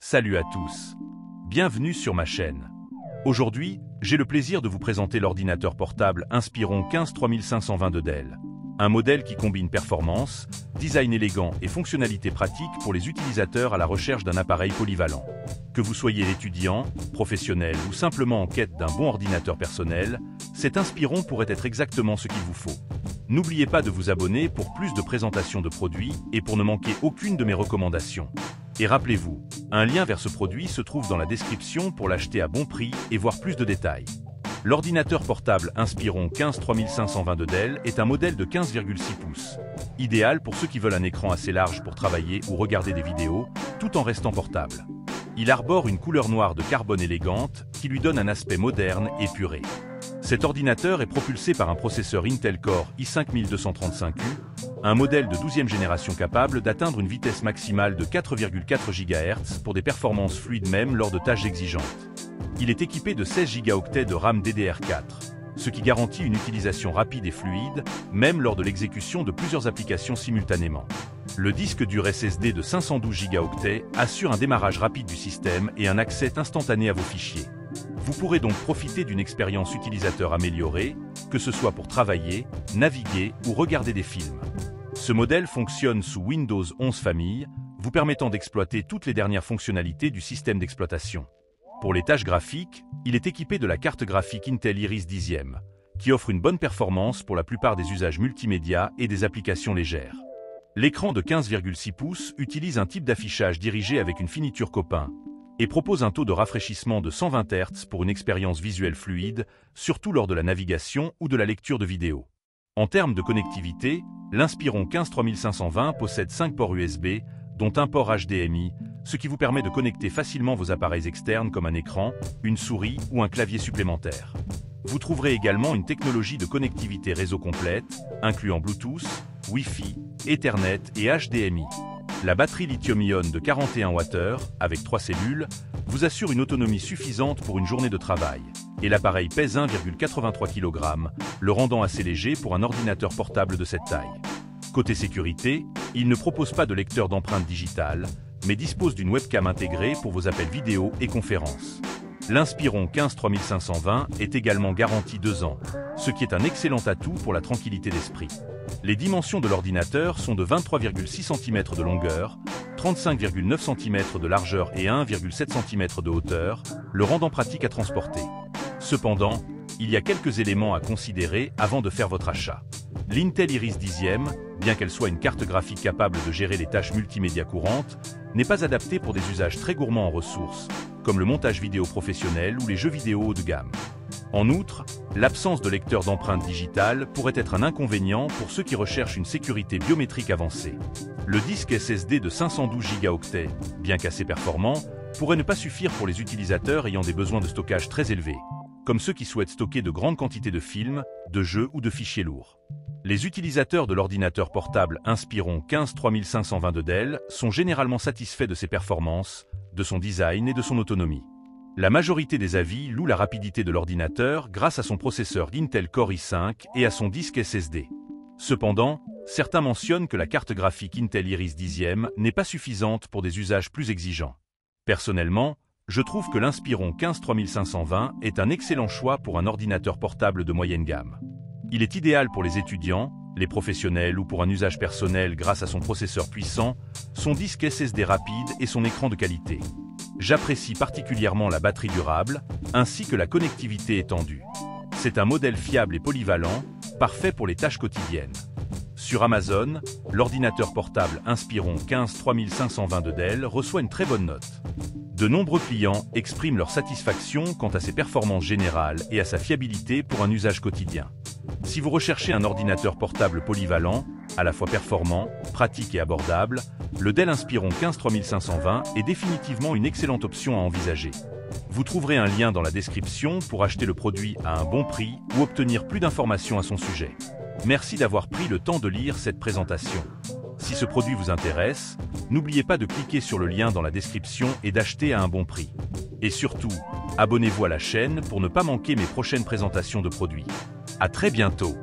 Salut à tous. Bienvenue sur ma chaîne. Aujourd'hui, j'ai le plaisir de vous présenter l'ordinateur portable Inspiron 15 3520 de Dell. Un modèle qui combine performance, design élégant et fonctionnalités pratiques pour les utilisateurs à la recherche d'un appareil polyvalent. Que vous soyez étudiant, professionnel ou simplement en quête d'un bon ordinateur personnel, cet Inspiron pourrait être exactement ce qu'il vous faut. N'oubliez pas de vous abonner pour plus de présentations de produits et pour ne manquer aucune de mes recommandations. Et rappelez-vous, un lien vers ce produit se trouve dans la description pour l'acheter à bon prix et voir plus de détails. L'ordinateur portable Inspiron 15 3520 de Dell est un modèle de 15,6 pouces. Idéal pour ceux qui veulent un écran assez large pour travailler ou regarder des vidéos, tout en restant portable. Il arbore une couleur noire de carbone élégante qui lui donne un aspect moderne et épuré. Cet ordinateur est propulsé par un processeur Intel Core i5 1235U, un modèle de 12e génération capable d'atteindre une vitesse maximale de 4,4 GHz pour des performances fluides même lors de tâches exigeantes. Il est équipé de 16 Go de RAM DDR4, ce qui garantit une utilisation rapide et fluide, même lors de l'exécution de plusieurs applications simultanément. Le disque dur SSD de 512 Go assure un démarrage rapide du système et un accès instantané à vos fichiers. Vous pourrez donc profiter d'une expérience utilisateur améliorée, que ce soit pour travailler, naviguer ou regarder des films. Ce modèle fonctionne sous Windows 11 Famille, vous permettant d'exploiter toutes les dernières fonctionnalités du système d'exploitation. Pour les tâches graphiques, il est équipé de la carte graphique Intel Iris 10e, qui offre une bonne performance pour la plupart des usages multimédia et des applications légères. L'écran de 15,6 pouces utilise un type d'affichage dirigé avec une finiture copain et propose un taux de rafraîchissement de 120 Hz pour une expérience visuelle fluide, surtout lors de la navigation ou de la lecture de vidéos. En termes de connectivité, l'Inspiron 15 3520 possède 5 ports USB, dont un port HDMI, ce qui vous permet de connecter facilement vos appareils externes comme un écran, une souris ou un clavier supplémentaire. Vous trouverez également une technologie de connectivité réseau complète, incluant Bluetooth, Wi-Fi, Ethernet et HDMI. La batterie lithium-ion de 41 Wh, avec 3 cellules, vous assure une autonomie suffisante pour une journée de travail. Et l'appareil pèse 1,83 kg, le rendant assez léger pour un ordinateur portable de cette taille. Côté sécurité, il ne propose pas de lecteur d'empreintes digitales, mais dispose d'une webcam intégrée pour vos appels vidéo et conférences. L'Inspiron 15 3520 est également garanti 2 ans, ce qui est un excellent atout pour la tranquillité d'esprit. Les dimensions de l'ordinateur sont de 23,6 cm de longueur, 35,9 cm de largeur et 1,7 cm de hauteur, le rendant pratique à transporter. Cependant, il y a quelques éléments à considérer avant de faire votre achat. L'Intel Iris 10e, bien qu'elle soit une carte graphique capable de gérer les tâches multimédia courantes, n'est pas adaptée pour des usages très gourmands en ressources, comme le montage vidéo professionnel ou les jeux vidéo haut de gamme. En outre, l'absence de lecteur d'empreintes digitales pourrait être un inconvénient pour ceux qui recherchent une sécurité biométrique avancée. Le disque SSD de 512 Go, bien qu'assez performant, pourrait ne pas suffire pour les utilisateurs ayant des besoins de stockage très élevés, comme ceux qui souhaitent stocker de grandes quantités de films, de jeux ou de fichiers lourds. Les utilisateurs de l'ordinateur portable Inspiron 15 3520 de Dell sont généralement satisfaits de ses performances, de son design et de son autonomie. La majorité des avis louent la rapidité de l'ordinateur grâce à son processeur Intel Core i5 et à son disque SSD. Cependant, certains mentionnent que la carte graphique Intel Iris 10e n'est pas suffisante pour des usages plus exigeants. Personnellement, je trouve que l'Inspiron 15 3520 est un excellent choix pour un ordinateur portable de moyenne gamme. Il est idéal pour les étudiants, les professionnels ou pour un usage personnel grâce à son processeur puissant, son disque SSD rapide et son écran de qualité. J'apprécie particulièrement la batterie durable, ainsi que la connectivité étendue. C'est un modèle fiable et polyvalent, parfait pour les tâches quotidiennes. Sur Amazon, l'ordinateur portable Inspiron 15 3520 de Dell reçoit une très bonne note. De nombreux clients expriment leur satisfaction quant à ses performances générales et à sa fiabilité pour un usage quotidien. Si vous recherchez un ordinateur portable polyvalent, à la fois performant, pratique et abordable, le Dell Inspiron 15 3520 est définitivement une excellente option à envisager. Vous trouverez un lien dans la description pour acheter le produit à un bon prix ou obtenir plus d'informations à son sujet. Merci d'avoir pris le temps de lire cette présentation. Si ce produit vous intéresse, n'oubliez pas de cliquer sur le lien dans la description et d'acheter à un bon prix. Et surtout, abonnez-vous à la chaîne pour ne pas manquer mes prochaines présentations de produits. À très bientôt!